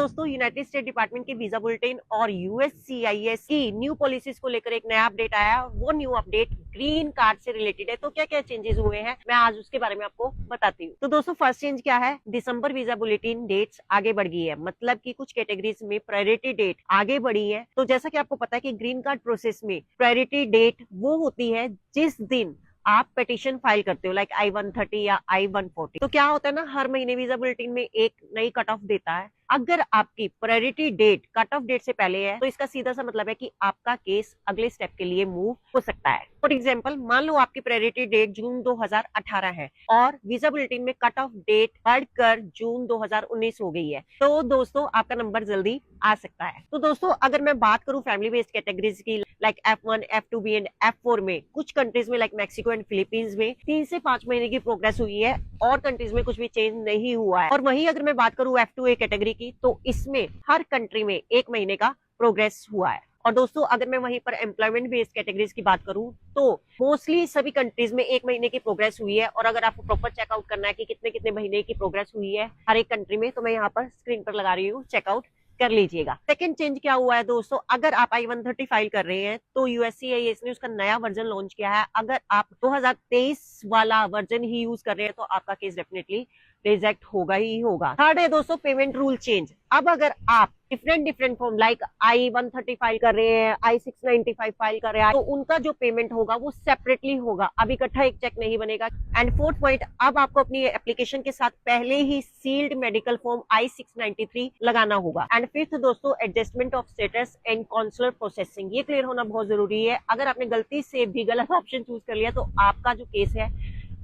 दोस्तों United state department के visa bulletin और यूएससीआईएस की न्यू पॉलिसीज को लेकर एक नया अपडेट आया। वो न्यू अपडेट ग्रीन कार्ड से रिलेटेड है। तो क्या क्या चेंजेस हुए हैं मैं आज उसके बारे में आपको बताती हूँ। तो दोस्तों फर्स्ट चेंज क्या है, दिसंबर वीजा बुलेटिन डेट्स आगे बढ़ गई है, मतलब कि कुछ कैटेगरीज में प्रायोरिटी डेट आगे बढ़ी है। तो जैसा कि आपको पता है कि ग्रीन कार्ड प्रोसेस में प्रायोरिटी डेट वो होती है जिस दिन आप पिटीशन फाइल करते हो, लाइक I-130 या I-140। तो क्या होता है ना, हर महीने वीजा बुलेटिन में एक नई कट ऑफ देता है। अगर आपकी priority date cut off date से पहले है तो इसका सीधा सा मतलब है कि आपका केस अगले स्टेप के लिए मूव हो सकता है। फॉर एग्जांपल, मान लो आपकी प्रायोरिटी डेट जून 2018 है और वीजा बुलेटिन में कट ऑफ डेट बढ़कर जून 2019 हो गई है, तो दोस्तों आपका नंबर जल्दी आ सकता है। तो दोस्तों अगर मैं बात करूं फैमिली बेस्ड कैटेगरीज की, like F1, F2B and F4 में, कुछ कंट्रीज में लाइक मैक्सिको एंड फिलीपींस में 3 से 5 महीने की प्रोग्रेस हुई है और कंट्रीज में कुछ भी चेंज नहीं हुआ है। और वहीं अगर मैं बात करूं F2A कैटेगरी की, तो इसमें हर कंट्री में 1 महीने का प्रोग्रेस हुआ है। और दोस्तों अगर मैं वहीं पर एम्प्लॉयमेंट बेस्ड कैटेगरीज की बात करूं तो मोस्टली सभी कंट्रीज में 1 महीने की प्रोग्रेस हुई है। और अगर आपको प्रॉपर चेकआउट करना है कि कितने कितने महीने की प्रोग्रेस हुई है हर एक कंट्री में, तो मैं यहाँ पर स्क्रीन पर लगा रही हूँ, चेकआउट कर लीजिएगा। सेकंड चेंज क्या हुआ है दोस्तों, अगर आप I-130 फाइल कर रहे हैं तो यूएससीआईएस ने उसका नया वर्जन लॉन्च किया है। अगर आप 2023 वाला वर्जन ही यूज कर रहे हैं तो आपका केस डेफिनेटली रिजेक्ट होगा ही होगा। थर्ड है दोस्तों पेमेंट रूल चेंज। अब अगर आप different form like I-130 file कर रहे हैं, I-695 फाइल कर रहे हैं, तो उनका जो पेमेंट होगा वो सेपरेटली होगा, अब इकट्ठा एक चेक नहीं बनेगा। एंड फोर्थ पॉइंट, अब आपको अपनी एप्लीकेशन के साथ पहले ही सील्ड मेडिकल फॉर्म I-693 लगाना होगा। एंड फिफ्थ दोस्तों, adjustment of status and consular processing, ये क्लियर होना बहुत जरूरी है। अगर आपने गलती से भी गलत ऑप्शन चूज कर लिया तो आपका जो केस है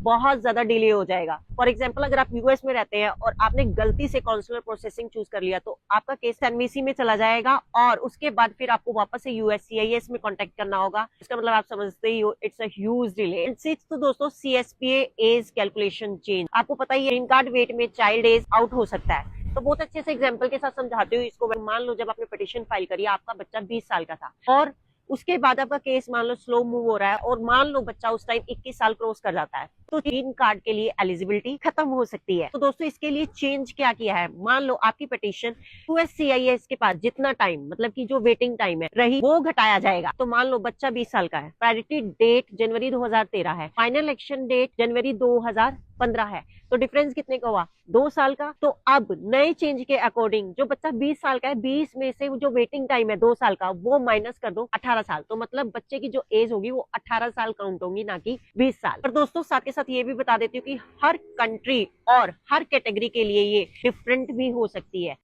बहुत ज्यादा डिले हो जाएगा। फॉर एग्जाम्पल, अगर आप यूएस में रहते हैं और आपने गलती से कॉन्सुलर प्रोसेसिंग चूज कर लिया तो आपका केस एनवीसी में चला जाएगा और उसके बाद फिर आपको वापस से यूएससीआईएस में कांटेक्ट करना होगा। इसका मतलब आप समझते ही हो, it's a huge delay. Sixth तो दोस्तों CSPA एज कैलकुलेशन चेंज। आपको पता ही है ग्रीन कार्ड वेट में चाइल्ड एज आउट हो सकता है, तो बहुत अच्छे से एग्जाम्पल के साथ समझाती हूँ इसको। मान लो जब आपने पिटीशन फाइल करी, आपका बच्चा 20 साल का था और उसके बाद आपका केस मान लो स्लो मूव हो रहा है और मान लो बच्चा उस टाइम 21 साल क्रॉस कर जाता है, तो ग्रीन कार्ड के लिए एलिजिबिलिटी खत्म हो सकती है। तो दोस्तों इसके लिए चेंज क्या किया है, मान लो आपकी पिटीशन यूएससीआईएस के पास जितना टाइम, मतलब कि जो वेटिंग टाइम है रही, वो घटाया जाएगा। तो मान लो बच्चा 20 साल का है, प्रायोरिटी डेट जनवरी 2013 है, फाइनल एक्शन डेट जनवरी 2015 है, तो डिफरेंस कितने का हुआ, 2 साल का। तो अब नए चेंज के अकॉर्डिंग जो बच्चा 20 साल का है, 20 में से जो वेटिंग टाइम है 2 साल का, वो माइनस कर दो 18 साल। तो मतलब बच्चे की जो एज होगी वो 18 साल काउंट होगी, ना कि 20 साल। पर दोस्तों साथ के साथ ये भी बता देती हूँ कि हर कंट्री और हर कैटेगरी के लिए ये डिफरेंट भी हो सकती है।